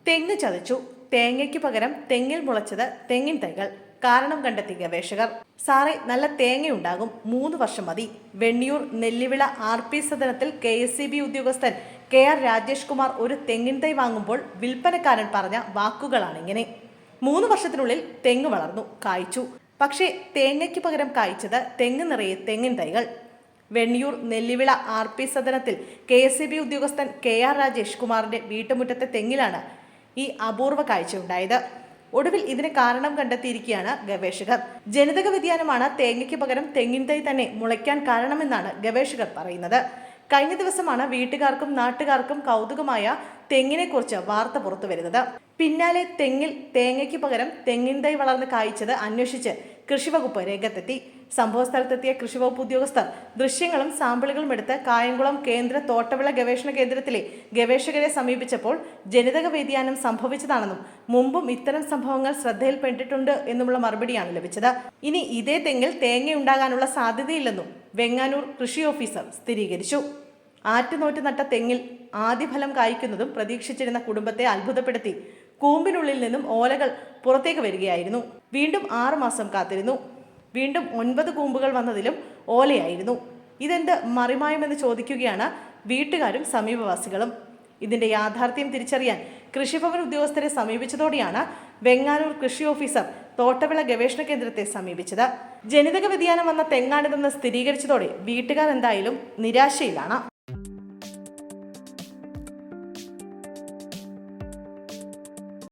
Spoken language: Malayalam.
തെങ്ങ് ചതച്ചു. തേങ്ങയ്ക്ക് പകരം തെങ്ങിൽ മുളച്ചത് തെങ്ങിൻ തൈകൾ. കാരണം കണ്ടെത്തി ഗവേഷകർ. സാറേ, നല്ല തേങ്ങയുണ്ടാകും, 3 വർഷം മതി. വെണ്ണിയൂർ നെല്ലിവിള RP സദനത്തിൽ KSEB ഉദ്യോഗസ്ഥൻ KR രാജേഷ് കുമാർ ഒരു തെങ്ങിൻ തൈ വാങ്ങുമ്പോൾ വിൽപ്പനക്കാരൻ പറഞ്ഞ വാക്കുകളാണിങ്ങനെ. 3 വർഷത്തിനുള്ളിൽ തെങ്ങ് വളർന്നു, കായ്ച്ചു. പക്ഷേ തേങ്ങയ്ക്ക് പകരം കായ്ച്ചത് തെങ്ങ് നിറയെ തെങ്ങിൻ തൈകൾ. വെണ്ണിയൂർ നെല്ലിവിള RP സദനത്തിൽ KSEB ഉദ്യോഗസ്ഥൻ KR രാജേഷ് കുമാറിന്റെ വീട്ടുമുറ്റത്തെ തെങ്ങിലാണ് ഈ അപൂർവ കാഴ്ചയുണ്ടായത്. ഒടുവിൽ ഇതിന് കാരണം കണ്ടെത്തിയിരിക്കുകയാണ് ഗവേഷകർ. ജനിതക വ്യതിയാനമാണ് തേങ്ങയ്ക്ക് പകരം തെങ്ങിൻ തൈ തന്നെ മുളയ്ക്കാൻ കാരണമെന്നാണ് ഗവേഷകർ പറയുന്നത്. കഴിഞ്ഞ ദിവസമാണ് വീട്ടുകാർക്കും നാട്ടുകാർക്കും കൗതുകമായ തെങ്ങിനെക്കുറിച്ച് വാർത്ത പുറത്തു വരുന്നത്. പിന്നാലെ തേങ്ങയ്ക്ക് പകരം തെങ്ങിൻ തൈ വളർന്ന് കായ്ച്ചത് അന്വേഷിച്ച് കൃഷിവകുപ്പ് രംഗത്തെത്തി. സംഭവസ്ഥലത്തെത്തിയ കൃഷിവകുപ്പ് ഉദ്യോഗസ്ഥർ ദൃശ്യങ്ങളും സാമ്പിളുകളും എടുത്ത് കായംകുളം കേന്ദ്ര തോട്ടവിള ഗവേഷണ കേന്ദ്രത്തിലെ ഗവേഷകരെ സമീപിച്ചപ്പോൾ ജനിതക വ്യതിയാനം സംഭവിച്ചതാണെന്നും മുമ്പും ഇത്തരം സംഭവങ്ങൾ ശ്രദ്ധയിൽപ്പെട്ടിട്ടുണ്ട് എന്നുമുള്ള മറുപടിയാണ് ലഭിച്ചത്. ഇനി ഇതേ തെങ്ങിൽ തേങ്ങയുണ്ടാകാനുള്ള സാധ്യതയില്ലെന്നും വെങ്ങാനൂർ കൃഷി ഓഫീസർ സ്ഥിരീകരിച്ചു. ആറ്റുനോറ്റ് നട്ട തെങ്ങിൽ ആദ്യ ഫലം കായ്ക്കുന്നതും പ്രതീക്ഷിച്ചിരുന്ന കുടുംബത്തെ അത്ഭുതപ്പെടുത്തി. കൂമ്പിനുള്ളിൽ നിന്നും ഓലകൾ പുറത്തേക്ക് വരികയായിരുന്നു. വീണ്ടും 6 മാസം കാത്തിരുന്നു. വീണ്ടും 9 കൂമ്പുകൾ വന്നതിലും ഓലയായിരുന്നു. ഇതെന്ത് മറിമായമെന്ന് ചോദിക്കുകയാണ് വീട്ടുകാരും സമീപവാസികളും. ഇതിന്റെ യാഥാർത്ഥ്യം തിരിച്ചറിയാൻ കൃഷിഭവൻ ഉദ്യോഗസ്ഥരെ സമീപിച്ചതോടെയാണ് വെങ്ങാനൂർ കൃഷി ഓഫീസർ തോട്ടവിള ഗവേഷണ കേന്ദ്രത്തെ സമീപിച്ചത്. ജനിതക വ്യതിയാനം വന്ന തെങ്ങാണിതെന്ന് സ്ഥിരീകരിച്ചതോടെ വീട്ടുകാർ എന്തായാലും നിരാശയിലാണ്.